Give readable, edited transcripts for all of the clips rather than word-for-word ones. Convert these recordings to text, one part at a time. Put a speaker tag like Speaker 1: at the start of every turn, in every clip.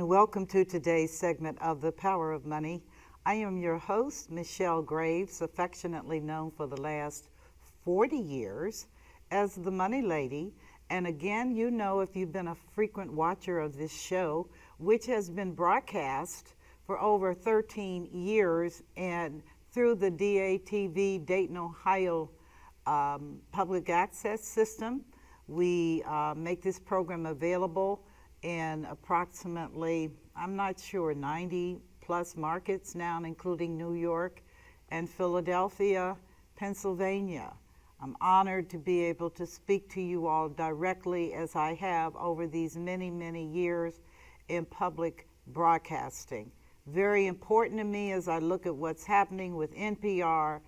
Speaker 1: and welcome to today's segment of The Power of Money. I am your host, Michelle Graves, affectionately known for the last 40 years as the Money Lady. And again, you know, if you've been a frequent watcher of this show, which has been broadcast for over 13 years and through the DATV, Dayton, Ohio public access system, we make this program available in approximately, I'm not sure, 90 plus markets now, including New York and Philadelphia, Pennsylvania. I'm honored to be able to speak to you all directly as I have over these many, many years in public broadcasting. Very important to me as I look at what's happening with NPR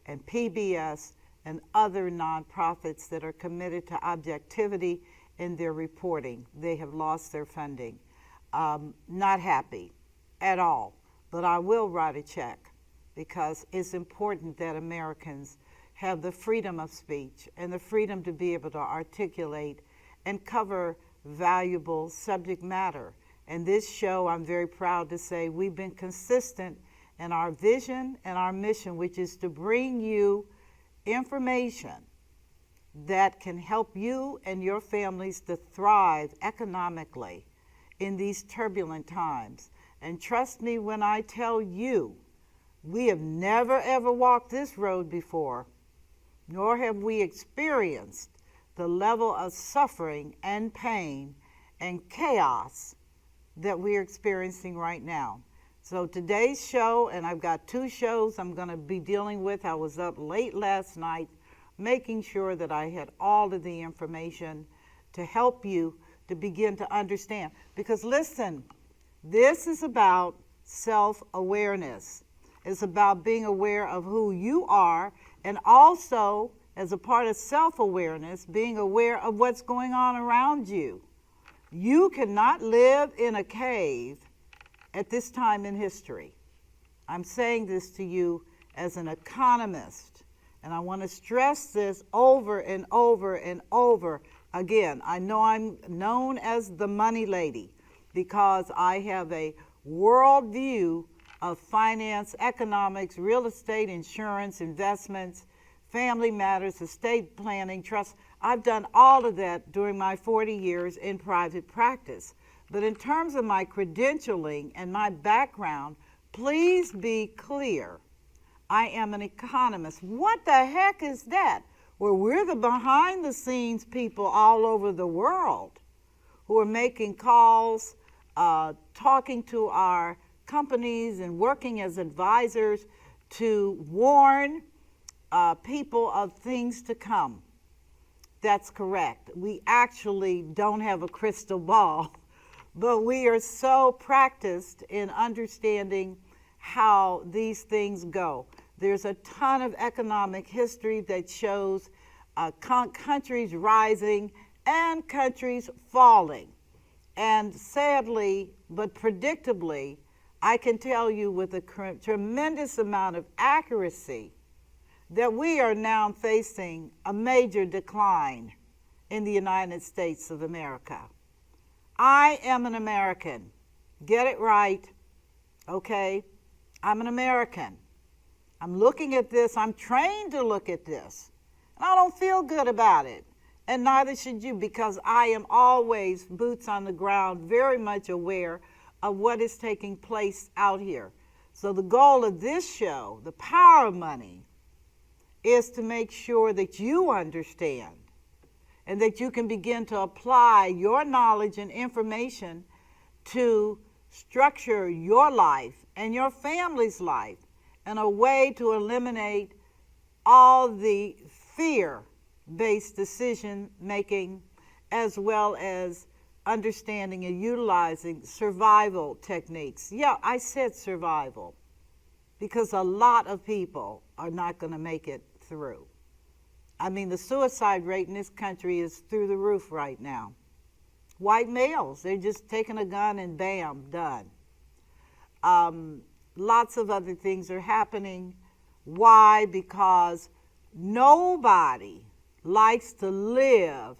Speaker 1: and PBS and other nonprofits that are committed to objectivity in their reporting. They have lost their funding. Not happy at all, but I will write a check because it's important that Americans have the freedom of speech and the freedom to be able to articulate and cover valuable subject matter. And this show, I'm very proud to say, we've been consistent in our vision and our mission, which is to bring you information that can help you and your families to thrive economically in these turbulent times. And trust me when I tell you, we have never ever walked this road before, nor have we experienced the level of suffering and pain and chaos that we're experiencing right now. So today's show, and I've got two shows I'm going to be dealing with. I was up late last night making sure that I had all of the information to help you to begin to understand. Because listen, this is about self-awareness. It's about being aware of who you are, and also, as a part of self-awareness, being aware of what's going on around you. You cannot live in a cave at this time in history. I'm saying this to you as an economist. And I want to stress this over and over and over again. I know I'm known as the Money Lady because I have a world view of finance, economics, real estate, insurance, investments, family matters, estate planning, trust. I've done all of that during my 40 years in private practice. But in terms of my credentialing and my background, please be clear. I am an economist. What the heck is that? Well, we're the behind the scenes people all over the world who are making calls, talking to our companies and working as advisors to warn people of things to come. That's correct. We actually don't have a crystal ball, but we are so practiced in understanding how these things go. There's a ton of economic history that shows countries rising and countries falling. And sadly, but predictably, I can tell you with a tremendous amount of accuracy that we are now facing a major decline in the United States of America. I am an American. Get it right, okay? I'm an American. I'm looking at this, I'm trained to look at this, and I don't feel good about it. And neither should you, because I am always boots on the ground, very much aware of what is taking place out here. So the goal of this show, The Power of Money, is to make sure that you understand and that you can begin to apply your knowledge and information to structure your life and your family's life in a way to eliminate all the fear-based decision making, as well as understanding and utilizing survival techniques. Yeah, I said survival because a lot of people are not going to make it through. I mean, the suicide rate in this country is through the roof right now. White males, they're just taking a gun and bam, done. Lots of other things are happening. Why? Because nobody likes to live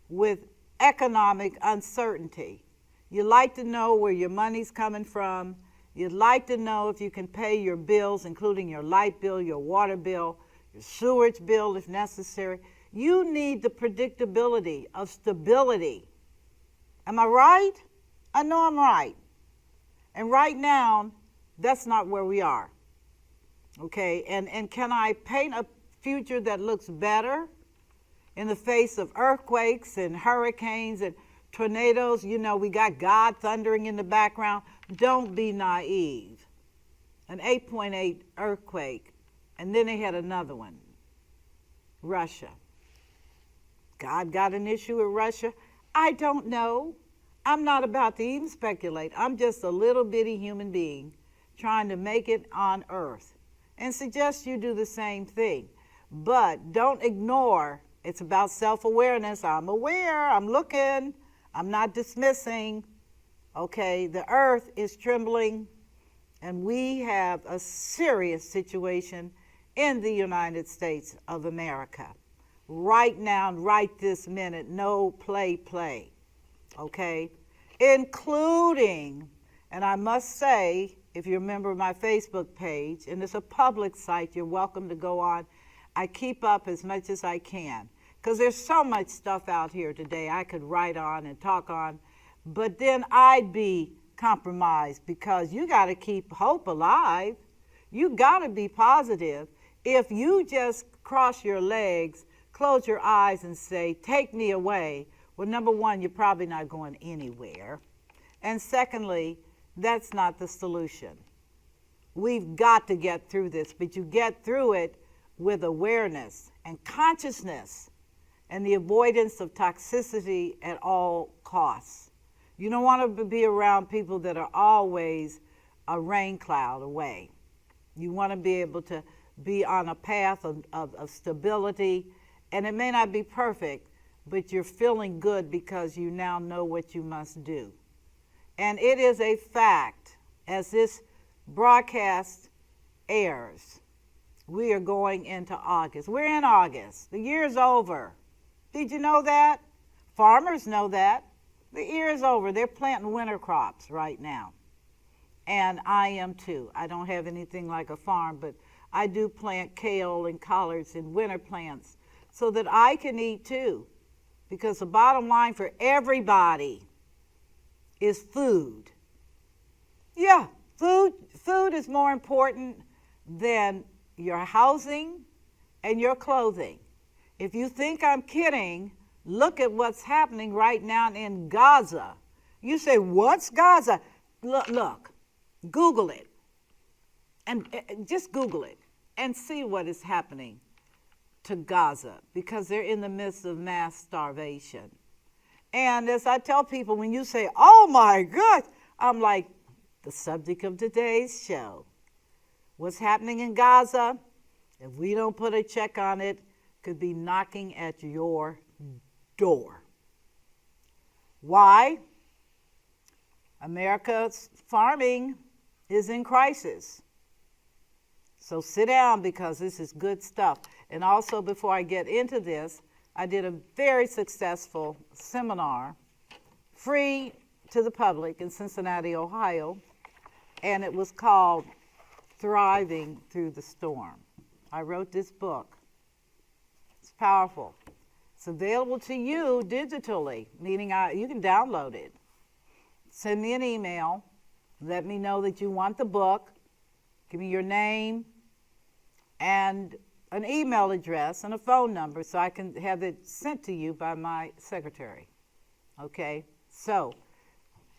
Speaker 1: with economic uncertainty. You like to know where your money's coming from. You'd like to know if you can pay your bills, including your light bill, your water bill, your sewage bill if necessary. You need the predictability of stability. Am I right? I know I'm right. And right now, that's not where we are. Okay, and can I paint a future that looks better in the face of earthquakes and hurricanes and tornadoes? You know, we got God thundering in the background. Don't be naive. An 8.8 earthquake, and then they had another one. Russia. God got an issue with Russia? I don't know. I'm not about to even speculate. I'm just a little bitty human being trying to make it on earth, and suggest you do the same thing. But don't ignore, it's about self-awareness. I'm aware, I'm looking, I'm not dismissing. Okay, the earth is trembling, and we have a serious situation in the United States of America. Right now, right this minute, no play, okay? Including, and I must say, if you're a member of my Facebook page, and it's a public site, you're welcome to go on. I keep up as much as I can, because there's so much stuff out here today I could write on and talk on, but then I'd be compromised, because you got to keep hope alive. You got to be positive. If you just cross your legs, close your eyes and say, take me away, well, number one, you're probably not going anywhere. And secondly, that's not the solution. We've got to get through this, but you get through it with awareness and consciousness and the avoidance of toxicity at all costs. You don't want to be around people that are always a rain cloud away. You want to be able to be on a path of stability, and it may not be perfect, but you're feeling good because you now know what you must do. And it is a fact, as this broadcast airs, we are going into August. We're in August. The year's over. Did you know that? Farmers know that. The year is over. They're planting winter crops right now. And I am too. I don't have anything like a farm, but I do plant kale and collards and winter plants so that I can eat too. Because the bottom line for everybody is food. Yeah, food is more important than your housing and your clothing. If you think I'm kidding, look at what's happening right now in Gaza. You say, what's Gaza? Look, Google it. And just Google it and see what is happening to Gaza, because they're in the midst of mass starvation. And as I tell people, when you say, oh my God, I'm like, the subject of today's show. What's happening in Gaza, if we don't put a check on it, could be knocking at your door. Why? America's farming is in crisis. So sit down, because this is good stuff. And also, before I get into this, I did a very successful seminar, free to the public, in Cincinnati, Ohio, and it was called Thriving Through the Storm. I wrote this book. It's powerful. It's available to you digitally, meaning you can download it. Send me an email. Let me know that you want the book. Give me your name and an email address and a phone number so I can have it sent to you by my secretary. Okay? So,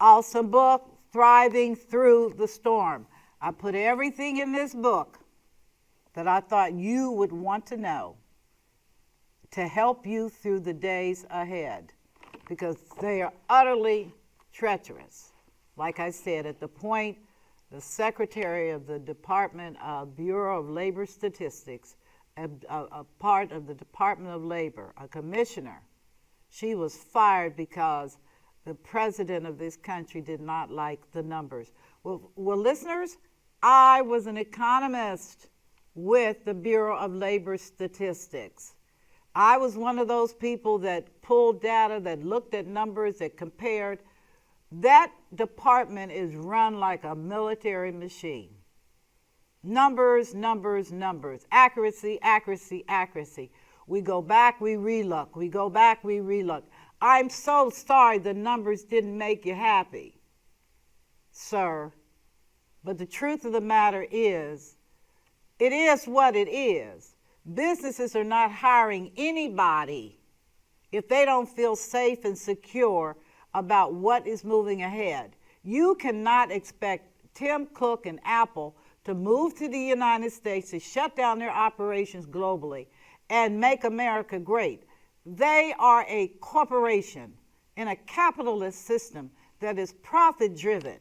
Speaker 1: awesome book, Thriving Through the Storm. I put everything in this book that I thought you would want to know to help you through the days ahead, because they are utterly treacherous. Like I said, at the point the Secretary of the Bureau of Labor Statistics, a part of the Department of Labor, a commissioner, she was fired because the president of this country did not like the numbers. Well, listeners, I was an economist with the Bureau of Labor Statistics. I was one of those people that pulled data, that looked at numbers, that compared That department is run like a military machine. Numbers, numbers, numbers. Accuracy, accuracy, accuracy. We go back, we relook. We go back, we relook. I'm so sorry the numbers didn't make you happy, sir. But the truth of the matter is, it is what it is. Businesses are not hiring anybody if they don't feel safe and secure about what is moving ahead. You cannot expect Tim Cook and Apple to move to the United States to shut down their operations globally and make America great. They are a corporation in a capitalist system that is profit-driven.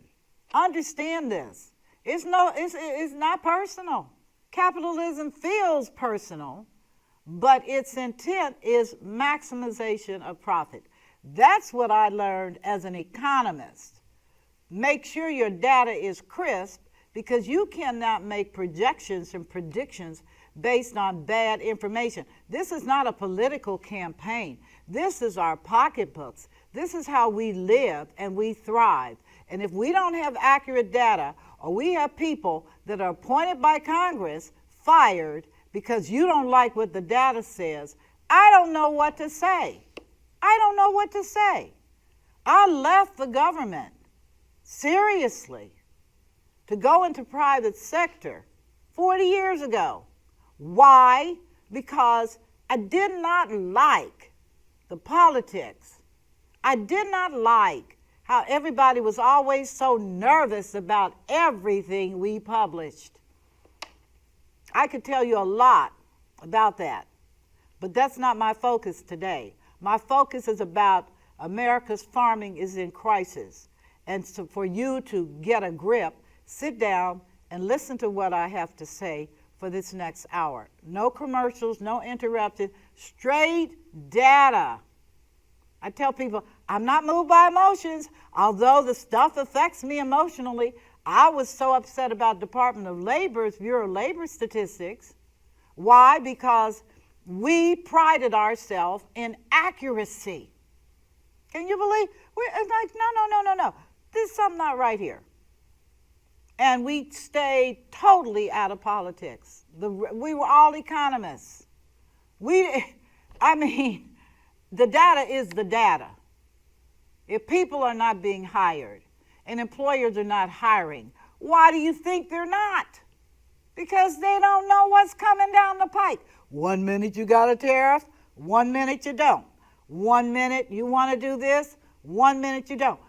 Speaker 1: Understand this. It's not personal. Capitalism feels personal, but its intent is maximization of profit. That's what I learned as an economist. Make sure your data is crisp, because you cannot make projections and predictions based on bad information. This is not a political campaign. This is our pocketbooks. This is how we live and we thrive. And if we don't have accurate data, or we have people that are appointed by Congress fired because you don't like what the data says, I don't know what to say. I don't know what to say. I left the government, seriously, to go into private sector 40 years ago. Why? Because I did not like the politics. I did not like how everybody was always so nervous about everything we published. I could tell you a lot about that, but that's not my focus today. My focus is about America's farming is in crisis. And so for you to get a grip, sit down and listen to what I have to say for this next hour. No commercials, no interrupted, straight data. I tell people, I'm not moved by emotions, although the stuff affects me emotionally. I was so upset about Department of Labor's Bureau of Labor Statistics. Why? Because we prided ourselves in accuracy. Can you believe? We're like, no. There's something not right here. And we stayed totally out of politics. We were all economists. The data is the data. If people are not being hired and employers are not hiring, why do you think they're not? Because they don't know what's coming down the pike. 1 minute you got a tariff, 1 minute you don't. 1 minute you want to do this, 1 minute you don't.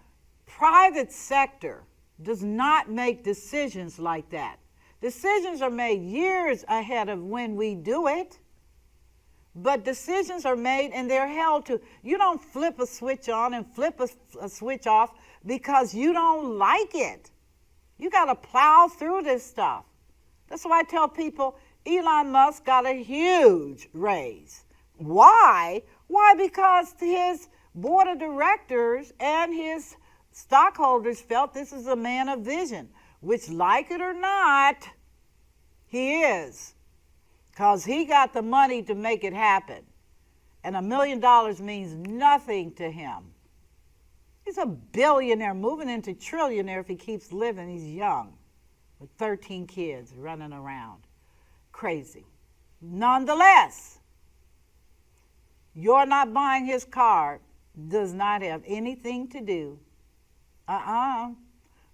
Speaker 1: Private sector does not make decisions like that. Decisions are made years ahead of when we do it. But decisions are made and they're held to. You don't flip a switch on and flip a switch off because you don't like it. You got to plow through this stuff. That's why I tell people Elon Musk got a huge raise. Why? Why? Because his board of directors and his stockholders felt this is a man of vision, which, like it or not, he is. Because he got the money to make it happen. And $1 million means nothing to him. He's a billionaire moving into trillionaire if he keeps living. He's young with 13 kids running around. Crazy. Nonetheless, you're not buying his car does not have anything to do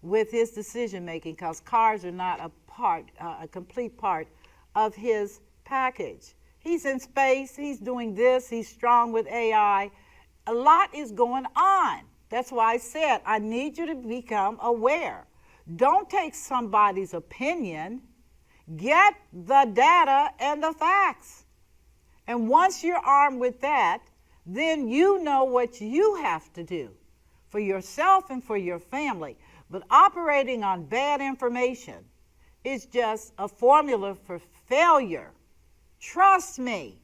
Speaker 1: with his decision making, because cars are not a complete part of his package. He's in space, he's doing this, he's strong with AI. A lot is going on. That's why I said I need you to become aware. Don't take somebody's opinion. Get the data and the facts. And once you're armed with that, then you know what you have to do for yourself and for your family. But operating on bad information is just a formula for failure. Trust me,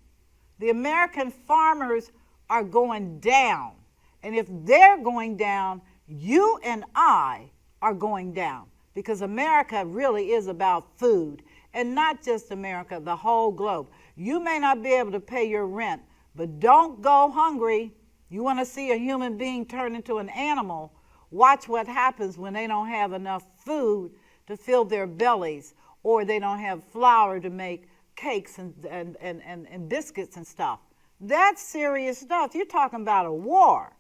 Speaker 1: the American farmers are going down. And if they're going down, you and I are going down, because America really is about food, and not just America, the whole globe. You may not be able to pay your rent, but don't go hungry. You want to see a human being turn into an animal? Watch what happens when they don't have enough food to fill their bellies, or they don't have flour to make cakes and biscuits and stuff. That's serious stuff. You're talking about a war.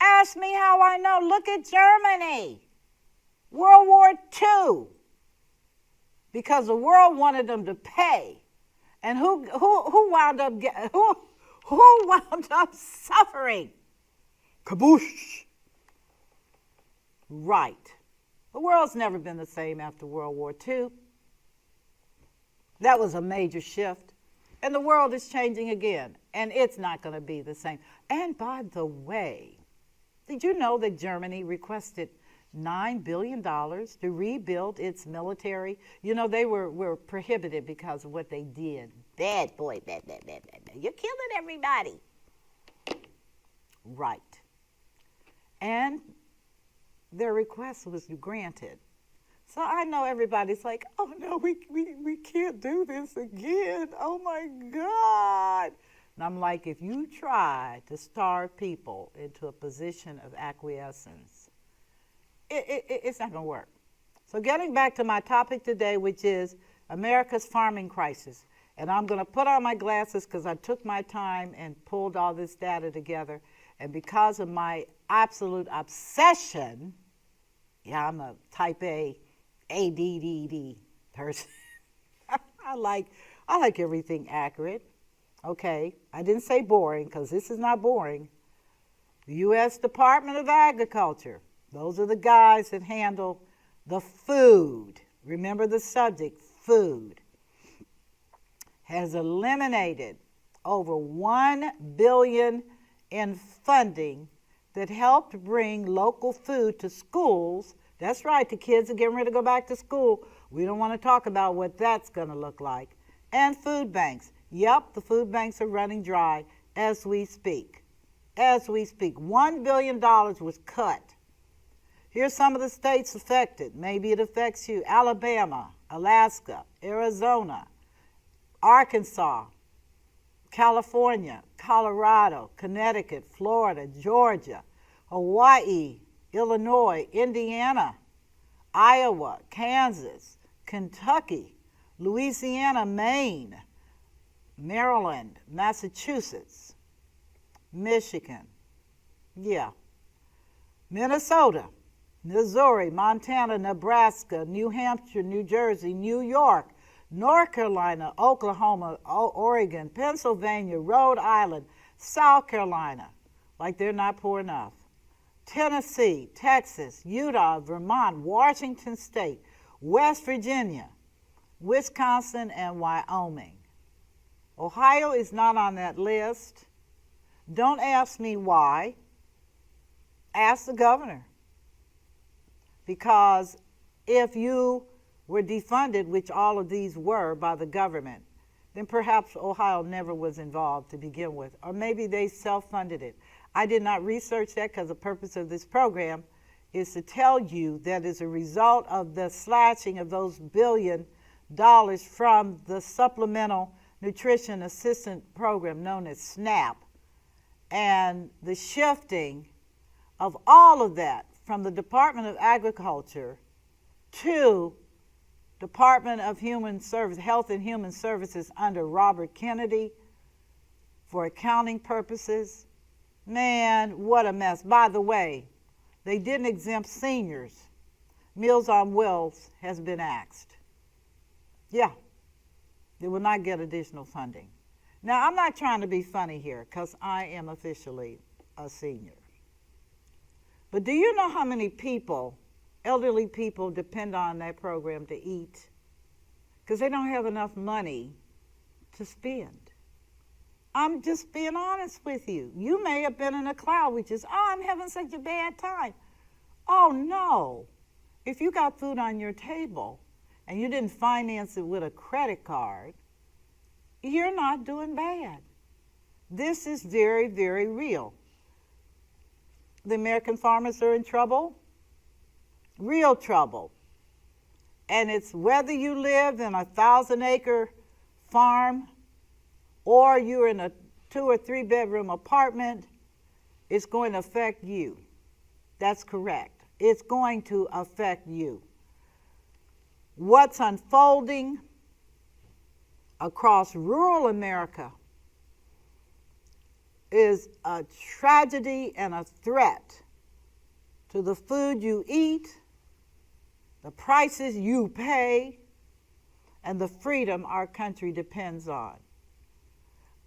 Speaker 1: Ask me how I know. Look at Germany. World War II. Because the world wanted them to pay. And who wound up who wound up suffering? Kaboosh. Right. The world's never been the same after World War II. That was a major shift. And the world is changing again. And it's not going to be the same. And by the way, did you know that Germany requested $9 billion to rebuild its military? You know, they were prohibited because of what they did. Bad boy, bad. You're killing everybody. Right. And their request was granted. So I know everybody's like, oh no, we can't do this again. Oh my God. And I'm like, if you try to starve people into a position of acquiescence, it's not going to work. So getting back to my topic today, which is America's farming crisis. And I'm going to put on my glasses because I took my time and pulled all this data together. And because of my absolute obsession, yeah, I'm a type A, ADD person. I like everything accurate. Okay, I didn't say boring because this is not boring. The U.S. Department of Agriculture, those are the guys that handle the food. Remember the subject, food. Has eliminated over $1 billion in funding that helped bring local food to schools. That's right, the kids are getting ready to go back to school. We don't want to talk about what that's going to look like. And food banks. Yep, the food banks are running dry as we speak. As we speak. $1 billion was cut. Here's some of the states affected. Maybe it affects you. Alabama, Alaska, Arizona, Arkansas, California, Colorado, Connecticut, Florida, Georgia, Hawaii, Illinois, Indiana, Iowa, Kansas, Kentucky, Louisiana, Maine, Maryland, Massachusetts, Michigan, yeah, Minnesota, Missouri, Montana, Nebraska, New Hampshire, New Jersey, New York, North Carolina, Oklahoma, Oregon, Pennsylvania, Rhode Island, South Carolina, like they're not poor enough, Tennessee, Texas, Utah, Vermont, Washington State, West Virginia, Wisconsin, and Wyoming. Ohio is not on that list. Don't ask me why. Ask the governor. Because if you were defunded, which all of these were by the government, then perhaps Ohio never was involved to begin with. Or maybe they self-funded it. I did not research that because the purpose of this program is to tell you that as a result of the slashing of those $1 billion from the Supplemental Nutrition Assistance Program known as SNAP, and the shifting of all of that from the Department of Agriculture to Department of Human Services, Health and Human Services under Robert Kennedy for accounting purposes. Man, what a mess. By the way, they didn't exempt seniors. Meals on Wheels has been axed. Yeah, they will not get additional funding. Now, I'm not trying to be funny here because I am officially a senior. But do you know how many people, elderly people, depend on that program to eat? Because they don't have enough money to spend. I'm just being honest with you. You may have been in a cloud, which is, oh, I'm having such a bad time. Oh, no. If you got food on your table and you didn't finance it with a credit card, you're not doing bad. This is very, very real. The American farmers are in trouble, real trouble. And it's whether you live in a 1,000-acre farm or you're in a 2 or 3 bedroom apartment, it's going to affect you. That's correct. it's going to affect you. What's unfolding across rural America is a tragedy and a threat to the food you eat, the prices you pay, and the freedom our country depends on.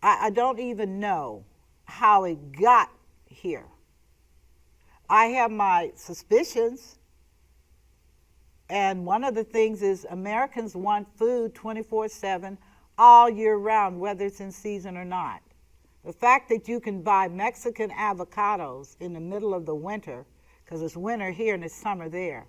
Speaker 1: I don't even know how it got here. I have my suspicions, and one of the things is Americans want food 24/7 all year round, whether it's in season or not. The fact that you can buy Mexican avocados in the middle of the winter, because it's winter here and it's summer there,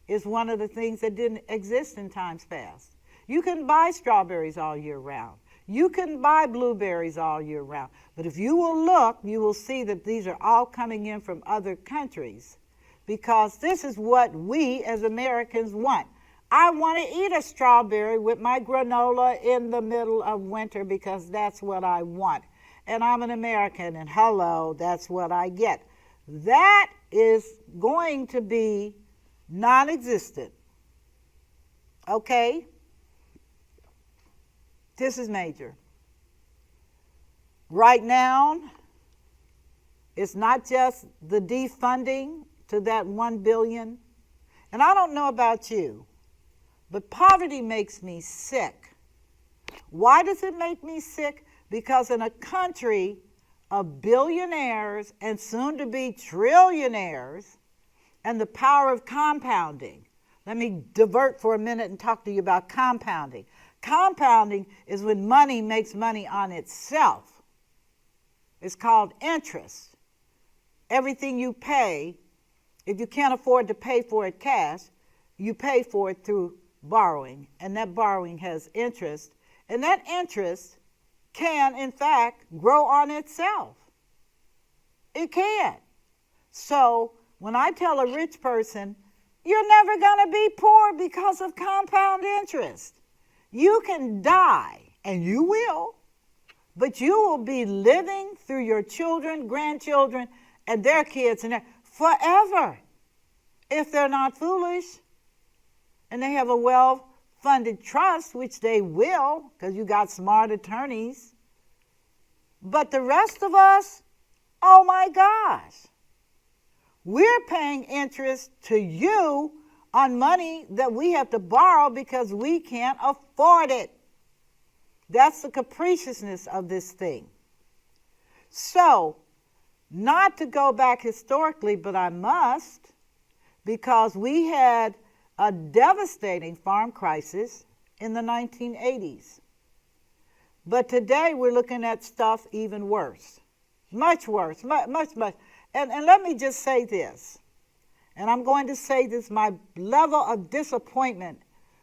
Speaker 1: is one of the things that didn't exist in times past. You can buy strawberries all year round. You can buy blueberries all year round. But if you will look, you will see that these are all coming in from other countries, because this is what we as Americans want. I want to eat a strawberry with my granola in the middle of winter because that's what I want. And I'm an American, and hello, that's what I get. That is going to be non-existent. Okay? This is major. Right now, it's not just the defunding to that $1 billion. And I don't know about you, but poverty makes me sick. Why does it make me sick? Because in a country of billionaires and soon to be trillionaires, and the power of compounding. Let me divert for a minute and talk to you about compounding. Compounding is when money makes money on itself. It's called interest. Everything you pay, if you can't afford to pay for it cash, you pay for it through borrowing, and that borrowing has interest, and that interest can, in fact, grow on itself. It can. So when I tell a rich person, you're never going to be poor because of compound interest. You can die, and you will, but you will be living through your children, grandchildren, and their kids and forever if they're not foolish and they have a well-funded trust, which they will because you got smart attorneys. But the rest of us, oh my gosh, we're paying interest to you on money that we have to borrow because we can't afford it. That's the capriciousness of this thing. So, not to go back historically, but I must, because we had a devastating farm crisis in the 1980s. But today we're looking at stuff even worse. Much worse, much. And let me just say this, and I'm going to say this, my level of disappointment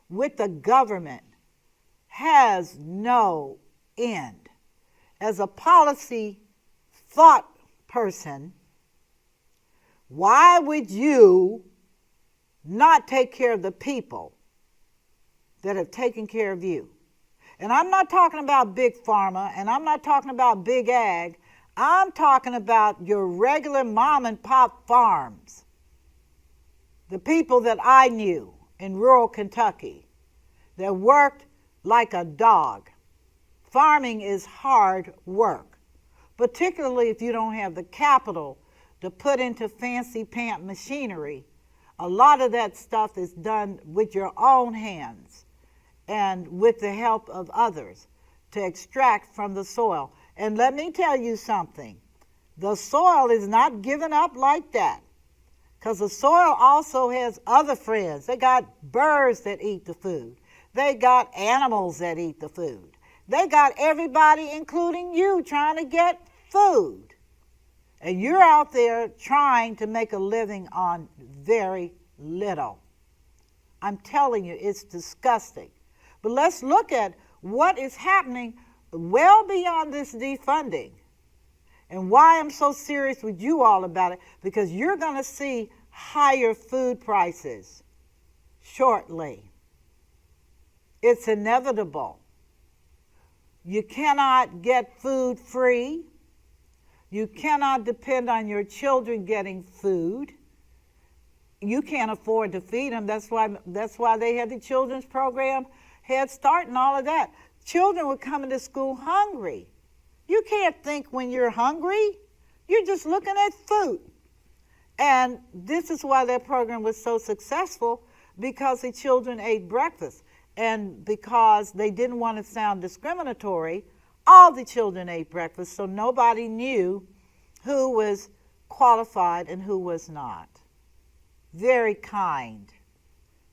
Speaker 1: with the government has no end. As a policy thought person, why would you not take care of the people that have taken care of you? And I'm not talking about big pharma, and I'm not talking about big ag. I'm talking about your regular mom and pop farms. The people that I knew in rural Kentucky that worked like a dog. Farming is hard work, particularly if you don't have the capital to put into fancy pant machinery. A lot of that stuff is done with your own hands and with the help of others to extract from the soil. And let me tell you something, the soil is not given up like that, because the soil also has other friends. They got birds that eat the food. They got animals that eat the food. They got everybody, including you, trying to get food. And you're out there trying to make a living on very little. I'm telling you, it's disgusting. But let's look at what is happening well beyond this defunding, and why I'm so serious with you all about it, because you're going to see higher food prices shortly. It's inevitable. You cannot get food free. You cannot depend on your children getting food. you can't afford to feed them. That's why they had the children's program, Head Start, and all of that. Children were coming to school hungry. You can't think when you're hungry. You're just looking at food. And this is why that program was so successful, because the children ate breakfast. And because they didn't want to sound discriminatory, all the children ate breakfast, so nobody knew who was qualified and who was not. Very kind.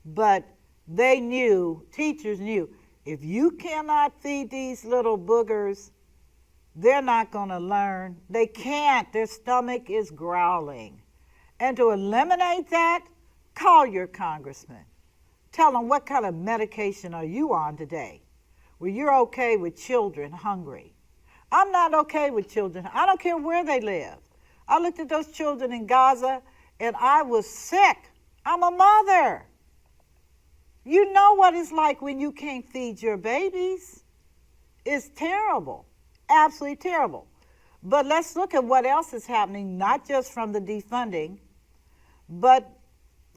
Speaker 1: But they knew, teachers knew, if you cannot feed these little boogers, they're not going to learn. They can't. Their stomach is growling. And to eliminate that, call your congressman. Tell them, what kind of medication are you on today? Well, you're okay with children hungry. I'm not okay with children. I don't care where they live. I looked at those children in Gaza and I was sick. I'm a mother. You know what it's like when you can't feed your babies. It's terrible. Absolutely terrible. But let's look at what else is happening, not just from the defunding, but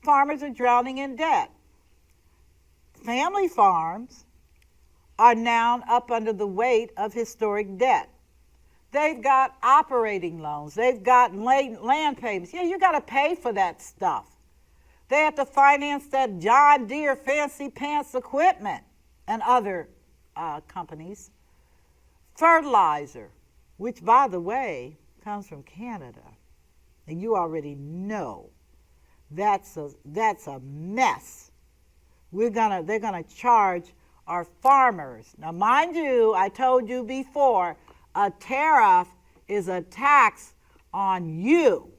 Speaker 1: farmers are drowning in debt. Family farms are now up under the weight of historic debt. They've got operating loans. They've got land payments. Yeah, you got to pay for that stuff. They have to finance that John Deere fancy pants equipment and other companies. Fertilizer, which, by the way, comes from Canada. And you already know that's a mess. They're gonna charge our farmers. Now, mind you, I told you before, a tariff is a tax on you.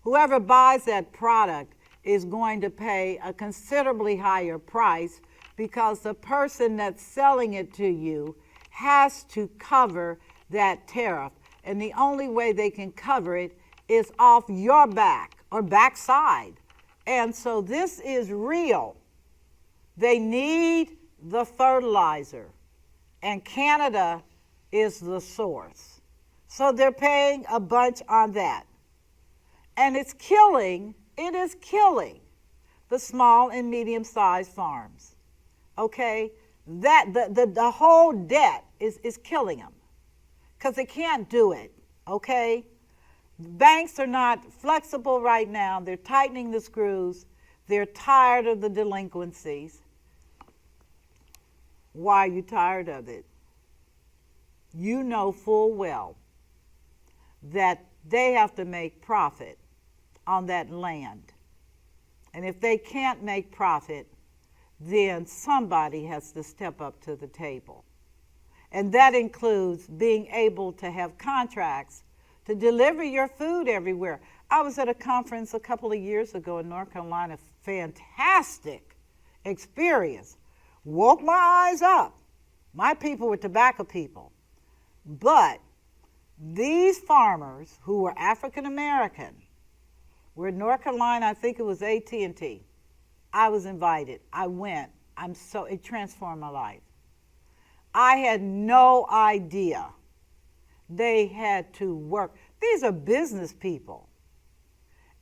Speaker 1: Whoever buys that product is going to pay a considerably higher price, because the person that's selling it to you has to cover that tariff. And the only way they can cover it is off your back or backside. And so this is real. They need the fertilizer, and Canada is the source. So they're paying a bunch on that. And it is killing the small and medium-sized farms. Okay? That the whole debt is killing them, because they can't do it. Okay? Banks are not flexible right now. They're tightening the screws. They're tired of the delinquencies. Why are you tired of it? You know full well that they have to make profit on that land. And if they can't make profit, then somebody has to step up to the table. And that includes being able to have contracts to deliver your food everywhere. I was at a conference a couple of years ago in North Carolina, fantastic experience. Woke my eyes up. My people were tobacco people. But these farmers who were African American were in North Carolina. I think it was AT&T. I was invited. I went. It transformed my life. I had no idea they had to work. These are business people.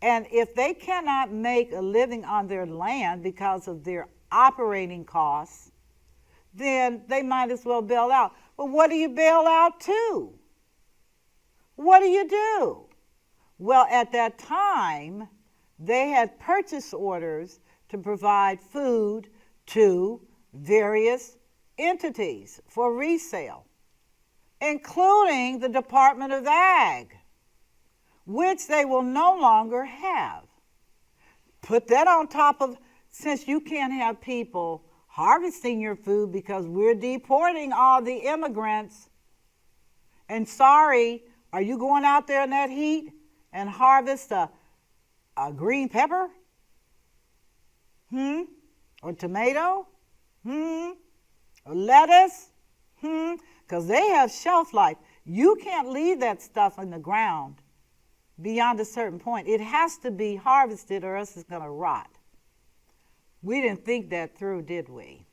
Speaker 1: And if they cannot make a living on their land because of their operating costs, then they might as well bail out. But what do you bail out to? What do you do? Well, at that time, they had purchase orders to provide food to various entities for resale, including the Department of Ag, which they will no longer have. Put that on top of, since you can't have people harvesting your food because we're deporting all the immigrants, and sorry, are you going out there in that heat and harvest a green pepper? Or tomato? Or lettuce? Because they have shelf life. You can't leave that stuff in the ground beyond a certain point. It has to be harvested or else it's going to rot. We didn't think that through, did we?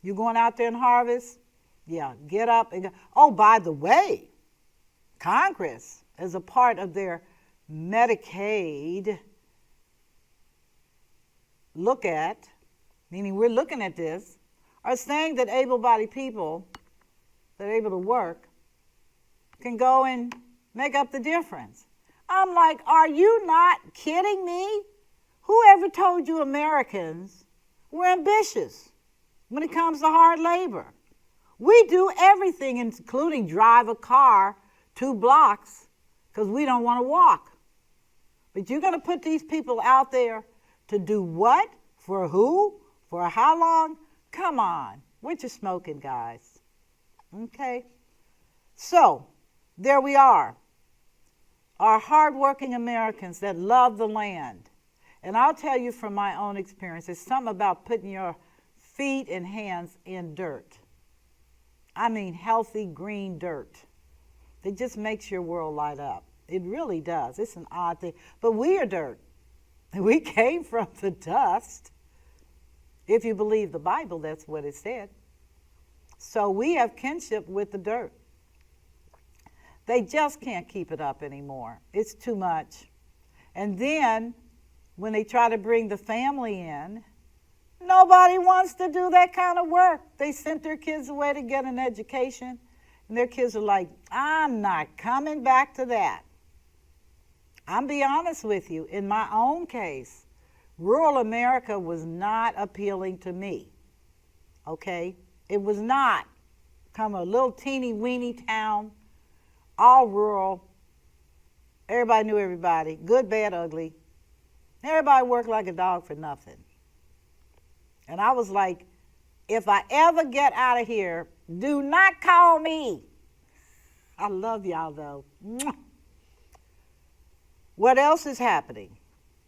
Speaker 1: You going out there and harvest? Yeah, get up and go. Oh, by the way, Congress, as a part of their Medicaid look at, meaning we're looking at this, are saying that able-bodied people that are able to work can go and make up the difference. I'm like, are you not kidding me? Whoever told you Americans were ambitious when it comes to hard labor? We do everything, including drive a car 2 blocks because we don't want to walk. But you're going to put these people out there to do what? For who? For how long? Come on. What you smoking, guys? Okay. So, there we are. Our hardworking Americans that love the land. And I'll tell you from my own experience, it's something about putting your feet and hands in dirt. I mean healthy green dirt. It just makes your world light up. It really does. It's an odd thing. But we are dirt. We came from the dust. If you believe the Bible, that's what it said. So we have kinship with the dirt. They just can't keep it up anymore. It's too much. And then when they try to bring the family in, nobody wants to do that kind of work. They sent their kids away to get an education, and their kids are like, I'm not coming back to that. I'm be honest with you, in my own case, rural America was not appealing to me, okay? It was not. Come a little teeny weeny town, all rural. Everybody knew everybody, good, bad, ugly. Everybody worked like a dog for nothing. And I was like, if I ever get out of here, do not call me. I love y'all though. What else is happening?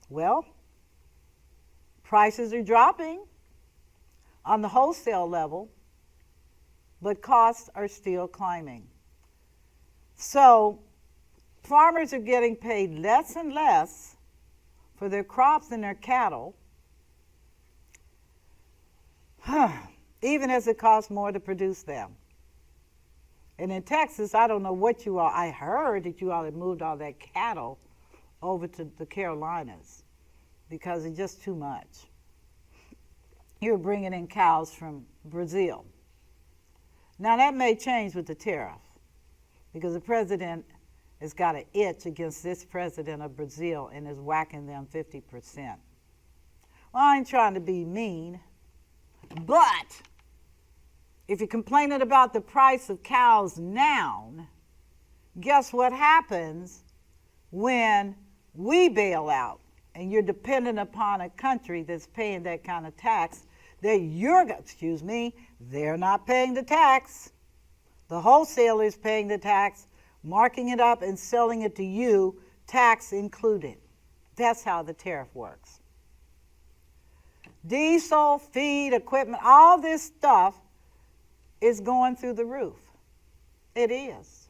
Speaker 1: Well, prices are dropping on the wholesale level, but costs are still climbing. So farmers are getting paid less and less for their crops and their cattle, even as it costs more to produce them. And in Texas, I don't know what you all, I heard that you all had moved all that cattle over to the Carolinas because it's just too much. You're bringing in cows from Brazil. Now that may change with the tariff because the president has got an itch against this president of Brazil and is whacking them 50%. Well, I ain't trying to be mean, but if you're complaining about the price of cows now, guess what happens when we bail out and you're dependent upon a country that's paying that kind of tax that they're not paying the tax. The wholesaler is paying the tax, marking it up and selling it to you, tax included. That's how the tariff works. Diesel, feed, equipment, all this stuff is going through the roof. It is.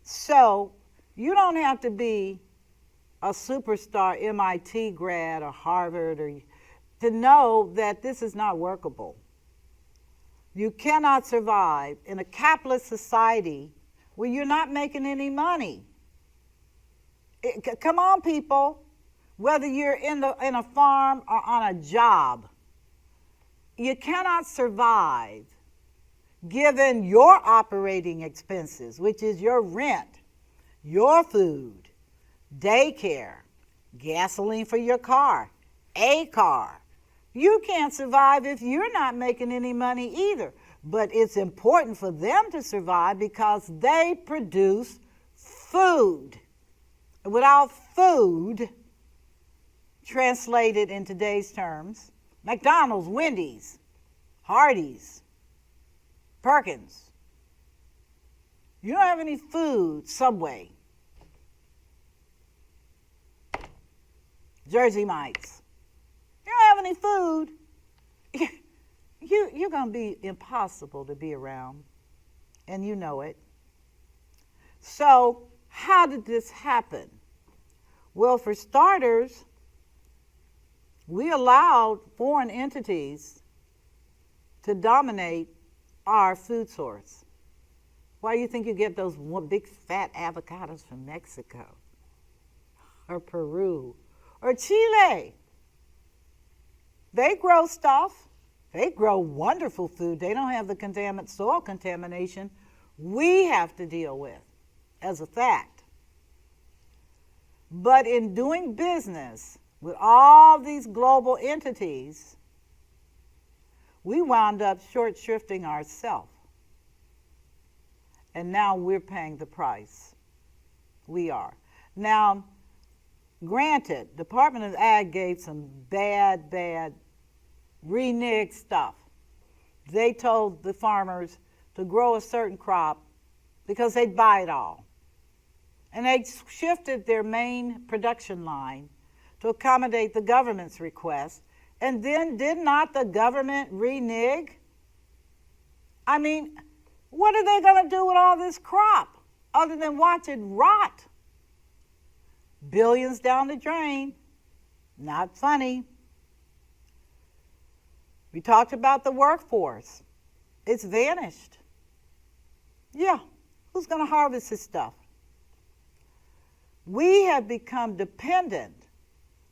Speaker 1: So you don't have to be a superstar MIT grad or Harvard or to know that this is not workable. You cannot survive in a capitalist society where you're not making any money. Come on, people. Whether you're in a farm or on a job, you cannot survive given your operating expenses, which is your rent, your food, daycare, gasoline for your car, a car. You can't survive if you're not making any money either. But it's important for them to survive because they produce food. Without food, translated in today's terms, McDonald's, Wendy's, Hardee's, Perkins. You don't have any food, Subway, Jersey Mike's. You don't have any food, you're going to be impossible to be around, and you know it. So how did this happen? Well, for starters, we allowed foreign entities to dominate our food source. Why do you think you get those big fat avocados from Mexico or Peru or Chile? They grow stuff. They grow wonderful food. They don't have the soil contamination we have to deal with as a fact. But in doing business with all these global entities, we wound up short-shrifting ourselves. And now we're paying the price. We are. Now, granted, Department of Ag gave some bad, reneged stuff. They told the farmers to grow a certain crop because they'd buy it all. And they shifted their main production line to accommodate the government's request. And then did not the government renege? I mean, what are they going to do with all this crop other than watch it rot? Billions down the drain. Not funny. We talked about the workforce. It's vanished. Yeah, who's going to harvest this stuff? We have become dependent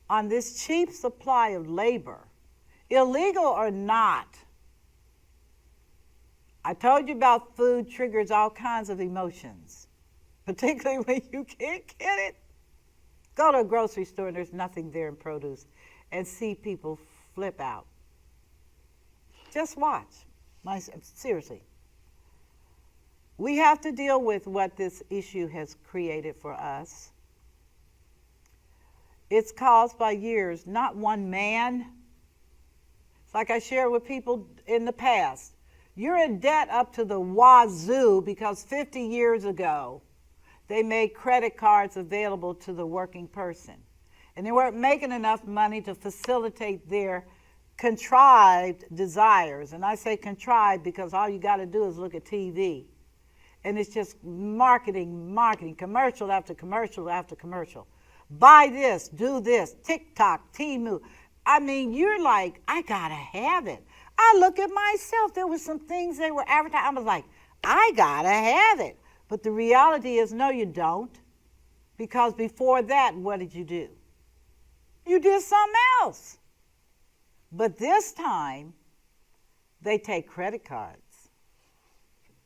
Speaker 1: on this cheap supply of labor, illegal or not. I told you about food triggers all kinds of emotions, particularly when you can't get it. Go to a grocery store and there's nothing there in produce and see people flip out. Just watch. Seriously. We have to deal with what this issue has created for us. It's caused by years, not one man. It's like I shared with people in the past. You're in debt up to the wazoo because 50 years ago, they made credit cards available to the working person. And they weren't making enough money to facilitate their contrived desires. And I say contrived because all you got to do is look at TV. And it's just marketing, commercial after commercial after commercial. Buy this, do this, TikTok, Temu. I mean, you're like, I got to have it. I look at myself. There were some things they were advertising. I was like, I got to have it. But the reality is, no, you don't. Because before that, what did you do? You did something else. But this time, they take credit cards.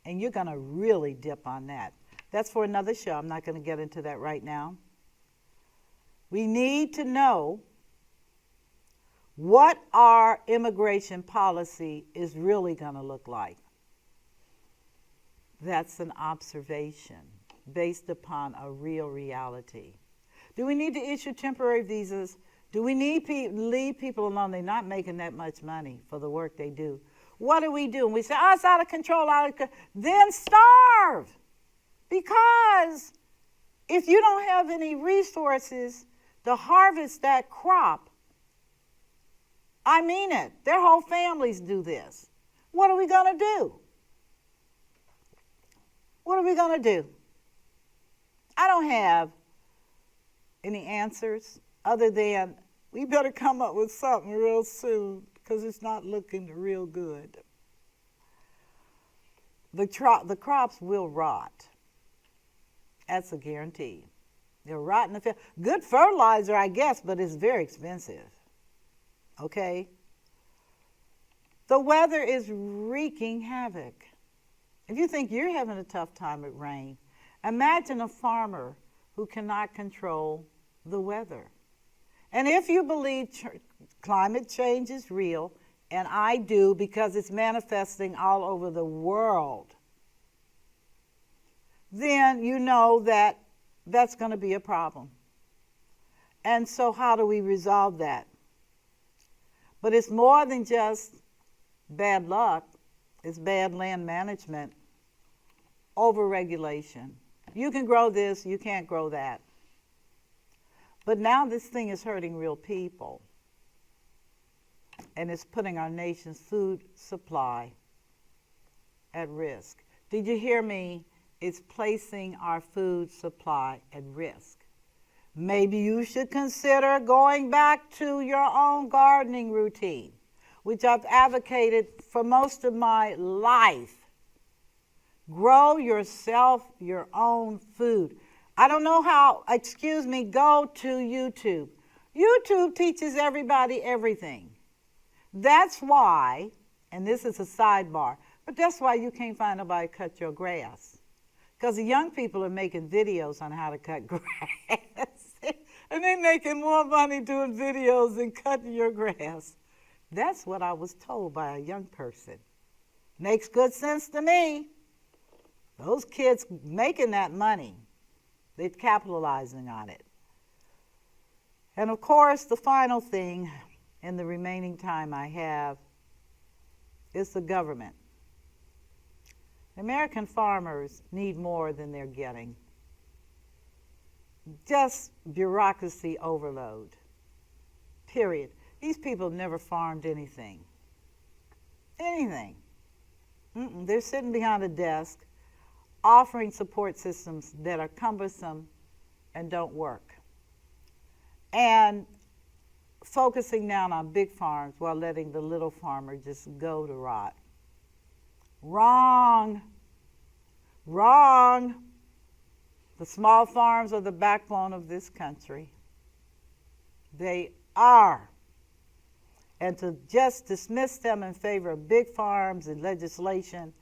Speaker 1: And you're going to really dip on that. That's for another show. I'm not going to get into that right now. We need to know what our immigration policy is really going to look like. That's an observation based upon a real reality. Do we need to issue temporary visas? Do we need to leave people alone? They're not making that much money for the work they do. What do? And we say, oh, it's out of control, then starve. Because if you don't have any resources to harvest that crop, I mean it, their whole families do this. What are we going to do? What are we going to do? I don't have any answers other than we better come up with something real soon because it's not looking real good. The crops will rot. That's a guarantee. They'll rot in the field. Good fertilizer, I guess, but it's very expensive. Okay? The weather is wreaking havoc. If you think you're having a tough time with rain, imagine a farmer who cannot control the weather. And if you believe climate change is real, and I do because it's manifesting all over the world, then you know that that's going to be a problem. And so how do we resolve that? But it's more than just bad luck. It's bad land management, overregulation. You can grow this, you can't grow that. But now this thing is hurting real people. And it's putting our nation's food supply at risk. Did you hear me? It's placing our food supply at risk. Maybe you should consider going back to your own gardening routine, which I've advocated for most of my life. Grow yourself your own food. I don't know how, go to YouTube. YouTube teaches everybody everything. That's why, and this is a sidebar, but that's why you can't find nobody to cut your grass. Because the young people are making videos on how to cut grass. And they're making more money doing videos than cutting your grass. That's what I was told by a young person. Makes good sense to me. Those kids making that money, they're capitalizing on it. And of course, the final thing in the remaining time I have is the government. American farmers need more than they're getting. Just bureaucracy overload. Period. These people never farmed anything. Anything. They're sitting behind a desk offering support systems that are cumbersome and don't work. And focusing down on big farms while letting the little farmer just go to rot. Wrong. Wrong. The small farms are the backbone of this country. They are. And to just dismiss them in favor of big farms and legislation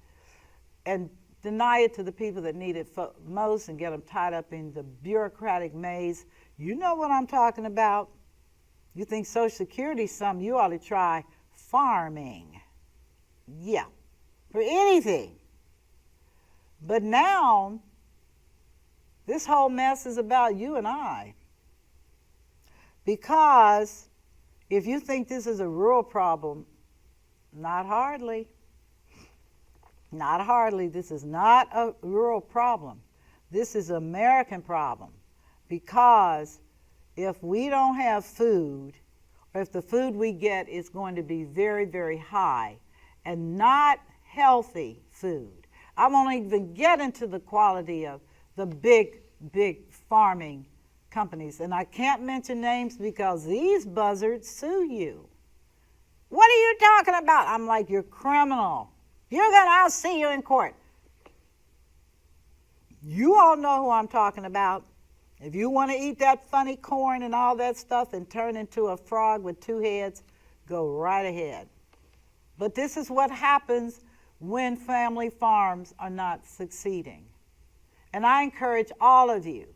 Speaker 1: and deny it to the people that need it most and get them tied up in the bureaucratic maze. You know what I'm talking about. You think Social Security is something, you ought to try farming. Yeah, for anything. But now, this whole mess is about you and I. Because if you think this is a rural problem, not hardly. Not hardly. This is not a rural problem. This is an American problem. Because if we don't have food, or if the food we get is going to be very, very high and not healthy food, I won't even get into the quality of the big, big farming companies. And I can't mention names because these buzzards sue you. What are you talking about? I'm like, you're criminal. I'll see you in court. You all know who I'm talking about. If you want to eat that funny corn and all that stuff and turn into a frog with two heads, go right ahead. But this is what happens when family farms are not succeeding. And I encourage all of you,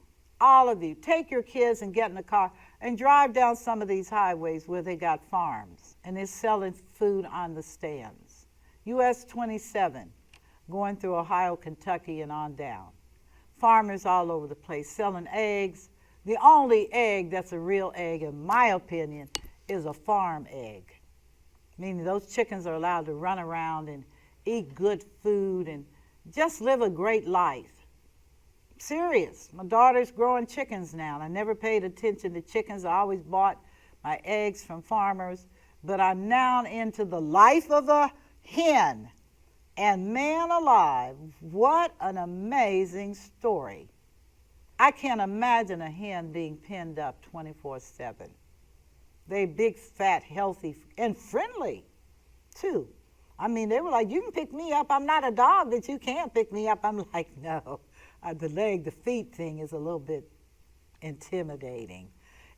Speaker 1: take your kids and get in the car and drive down some of these highways where they got farms and they're selling food on the stands. US 27, going through Ohio, Kentucky, and on down. Farmers all over the place selling eggs. The only egg that's a real egg, in my opinion, is a farm egg. Meaning those chickens are allowed to run around and eat good food and just live a great life. Serious. My daughter's growing chickens now, and I never paid attention to chickens. I always bought my eggs from farmers, but I'm now into the life of a hen. And man alive, what an amazing story. I can't imagine a hen being pinned up 24/7. They big, fat, healthy, and friendly, too. I mean, they were like, you can pick me up. I'm not a dog that you can't pick me up. I'm like, no. The feet thing is a little bit intimidating.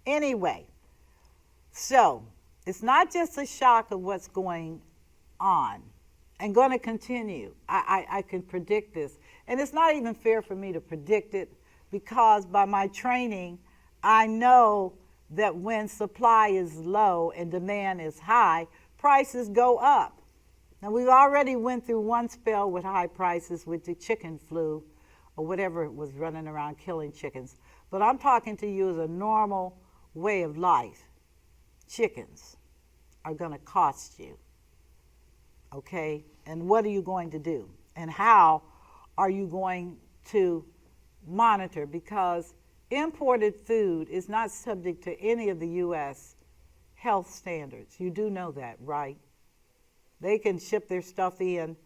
Speaker 1: Anyway, so it's not just a shock of what's going on and going to continue. I can predict this. And it's not even fair for me to predict it because by my training, I know that when supply is low and demand is high, prices go up. Now, we've already went through one spell with high prices with the chicken flu or whatever was running around killing chickens. But I'm talking to you as a normal way of life. Chickens are going to cost you. Okay? And what are you going to do? And how are you going to monitor? Because imported food is not subject to any of the U.S. health standards. You do know that, right? They can ship their stuff in.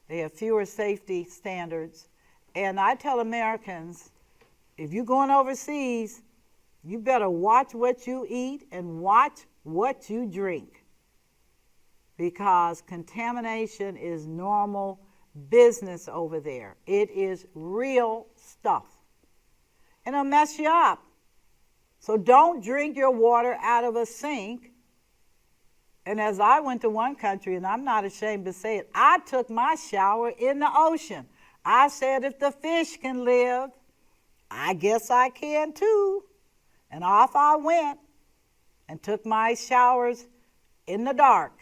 Speaker 1: They have fewer safety standards. And I tell Americans, if you're going overseas, you better watch what you eat and watch what you drink. Because contamination is normal business over there. It is real stuff. And it'll mess you up. So don't drink your water out of a sink. And as I went to one country, and I'm not ashamed to say it, I took my shower in the ocean. I said, if the fish can live, I guess I can too. And off I went and took my showers in the dark.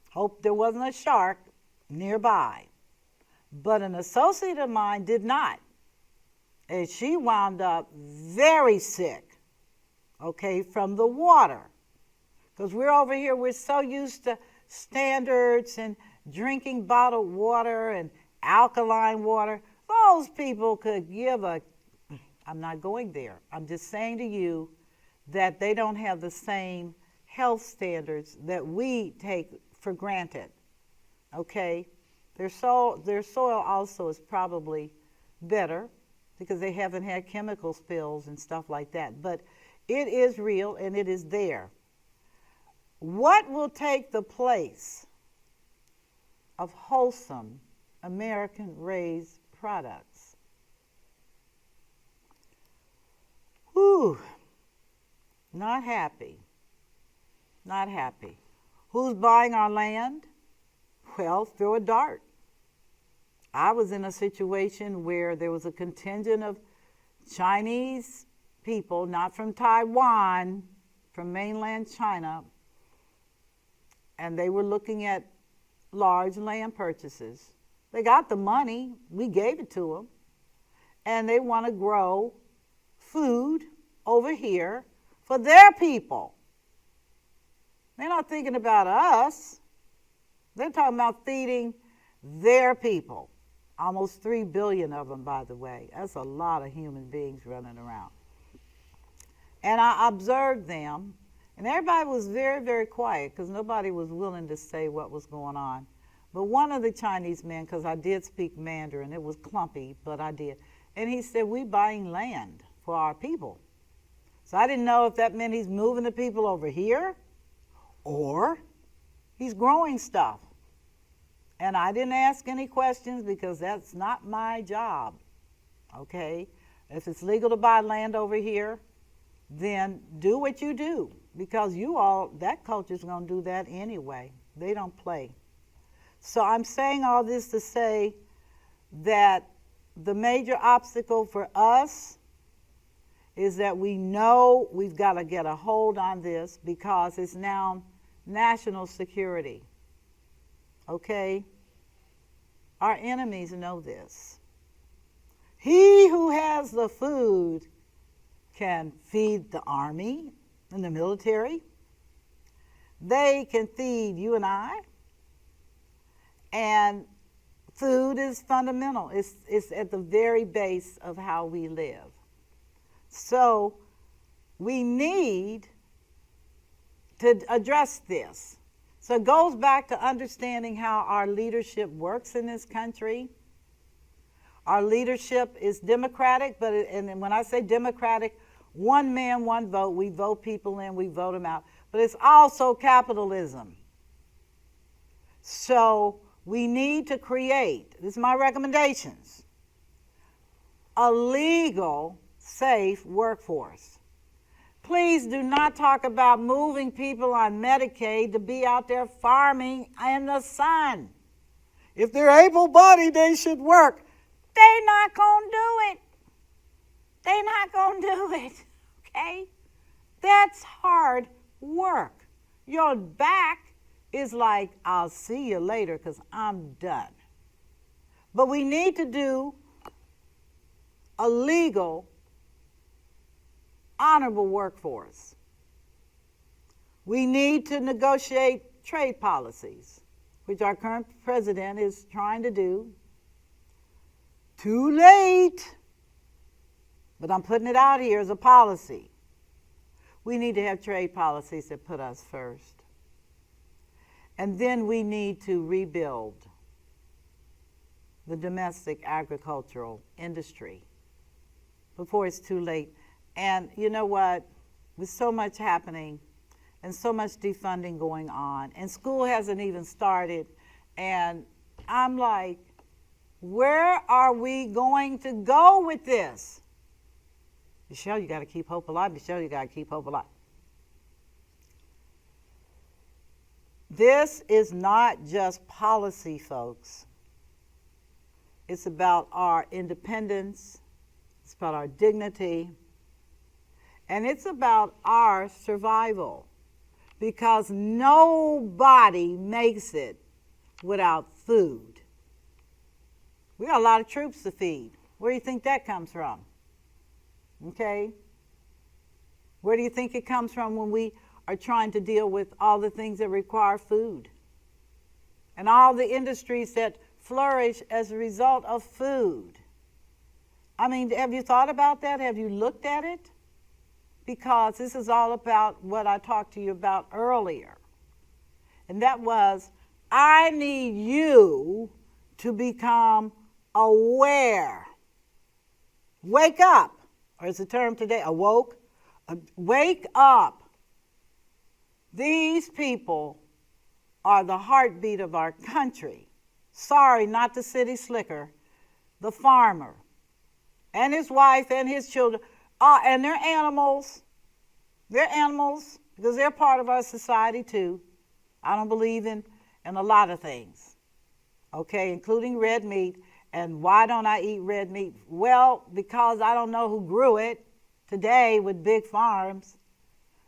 Speaker 1: Hope there wasn't a shark nearby. But an associate of mine did not. And she wound up very sick, okay, from the water. Because we're over here, we're so used to standards and drinking bottled water and alkaline water. Those people could give a, I'm not going there. I'm just saying to you that they don't have the same health standards that we take for granted, okay? Their soil also is probably better because they haven't had chemical spills and stuff like that. But it is real and it is there. What will take the place of wholesome American-raised products? Whew, not happy, not happy. Who's buying our land? Well, throw a dart. I was in a situation where there was a contingent of Chinese people, not from Taiwan, from mainland China, and they were looking at large land purchases. They got the money, we gave it to them, and they want to grow food over here for their people. They're not thinking about us. They're talking about feeding their people. Almost 3 billion of them, by the way. That's a lot of human beings running around. And I observed them, and everybody was very, very quiet because nobody was willing to say what was going on. But one of the Chinese men, because I did speak Mandarin, it was clumpy, but I did. And he said, "We buying land for our people." So I didn't know if that meant he's moving the people over here or he's growing stuff. And I didn't ask any questions because that's not my job, okay? If it's legal to buy land over here, then do what you do because you all, that culture's going to do that anyway. They don't play. So I'm saying all this to say that the major obstacle for us is that we know we've got to get a hold on this because it's now national security, okay? Our enemies know this. He who has the food can feed the army and the military. They can feed you and I. And food is fundamental. It's at the very base of how we live. So we need to address this. So it goes back to understanding how our leadership works in this country. Our leadership is democratic, and when I say democratic, one man, one vote. We vote people in, we vote them out. But it's also capitalism. So we need to create, this is my recommendations, a legal, safe workforce. Please do not talk about moving people on Medicaid to be out there farming in the sun. If they're able-bodied, they should work. They're not going to do it. They're not going to do it, okay? That's hard work. Your back is like, I'll see you later because I'm done. But we need to do a legal, honorable workforce. We need to negotiate trade policies, which our current president is trying to do. Too late, but I'm putting it out here as a policy. We need to have trade policies that put us first. And then we need to rebuild the domestic agricultural industry before it's too late. And you know what? With so much happening and so much defunding going on, and school hasn't even started, and I'm like, where are we going to go with this? Michelle, you got to keep hope alive. Michelle, you got to keep hope alive. This is not just policy, folks. It's about our independence, it's about our dignity, and it's about our survival, because nobody makes it without food. We got a lot of troops to feed. Where do you think that comes from? Okay? Where do you think it comes from when we are trying to deal with all the things that require food? And all the industries that flourish as a result of food. I mean, have you thought about that? Have you looked at it? Because this is all about what I talked to you about earlier. And that was, I need you to become aware. Wake up, or is the term today awoke? Wake up. These people are the heartbeat of our country. Sorry, not the city slicker, the farmer and his wife and his children, and their animals. They're animals because they're part of our society too. I don't believe in a lot of things, okay, including red meat. And why don't I eat red meat? Well, because I don't know who grew it today with big farms.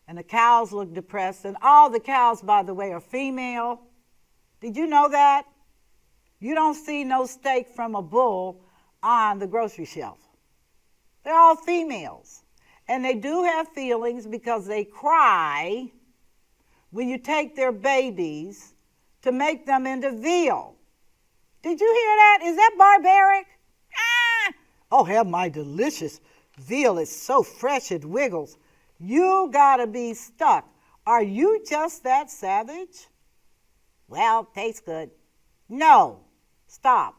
Speaker 1: And the cows look depressed. And all the cows, by the way, are female. Did you know that? You don't see no steak from a bull on the grocery shelf. They're all females. And they do have feelings because they cry when you take their babies to make them into veal. Did you hear that? Is that barbaric? Ah! Oh, have my delicious veal. It's so fresh it wiggles. You gotta be stuck. Are you just that savage? Well, tastes good. No, stop.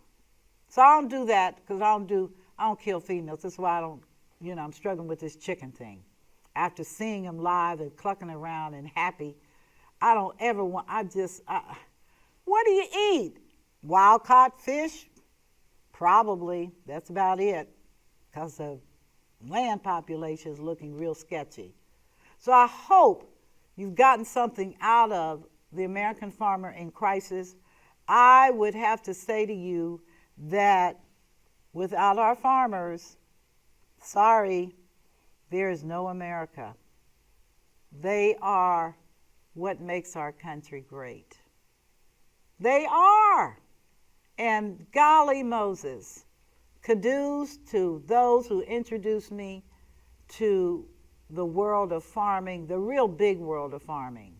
Speaker 1: So I don't do that because I don't kill females. That's why I don't, I'm struggling with this chicken thing. After seeing them live and clucking around and happy, I don't ever want, what do you eat? Wild caught fish? Probably. That's about it. Because the land population is looking real sketchy. So I hope you've gotten something out of the American farmer in crisis. I would have to say to you that without our farmers, sorry, there is no America. They are what makes our country great. They are. And golly Moses, kudos to those who introduced me to the world of farming, the real big world of farming.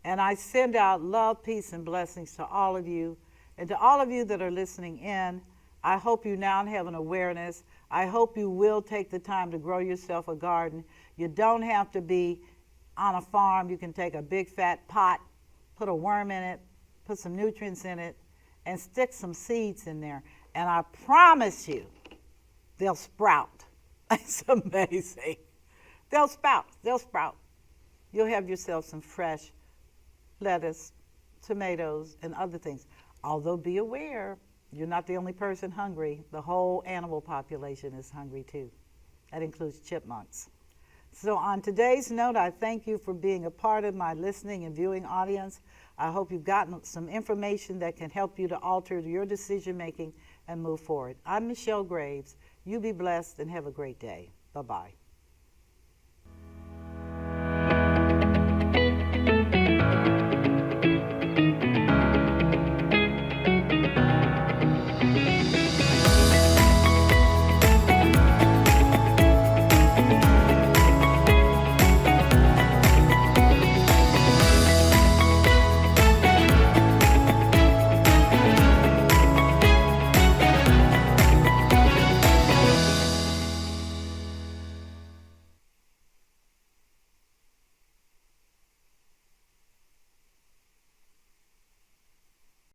Speaker 1: And I send out love, peace, and blessings to all of you. And to all of you that are listening in, I hope you now have an awareness. I hope you will take the time to grow yourself a garden. You don't have to be on a farm. You can take a big fat pot, put a worm in it, put some nutrients in it, and stick some seeds in there. And I promise you, they'll sprout. It's amazing. They'll sprout. They'll sprout. You'll have yourself some fresh lettuce, tomatoes, and other things. Although be aware, you're not the only person hungry. The whole animal population is hungry too. That includes chipmunks. So on today's note, I thank you for being a part of my listening and viewing audience. I hope you've gotten some information that can help you to alter your decision making and move forward. I'm Michelle Graves. You be blessed and have a great day. Bye-bye.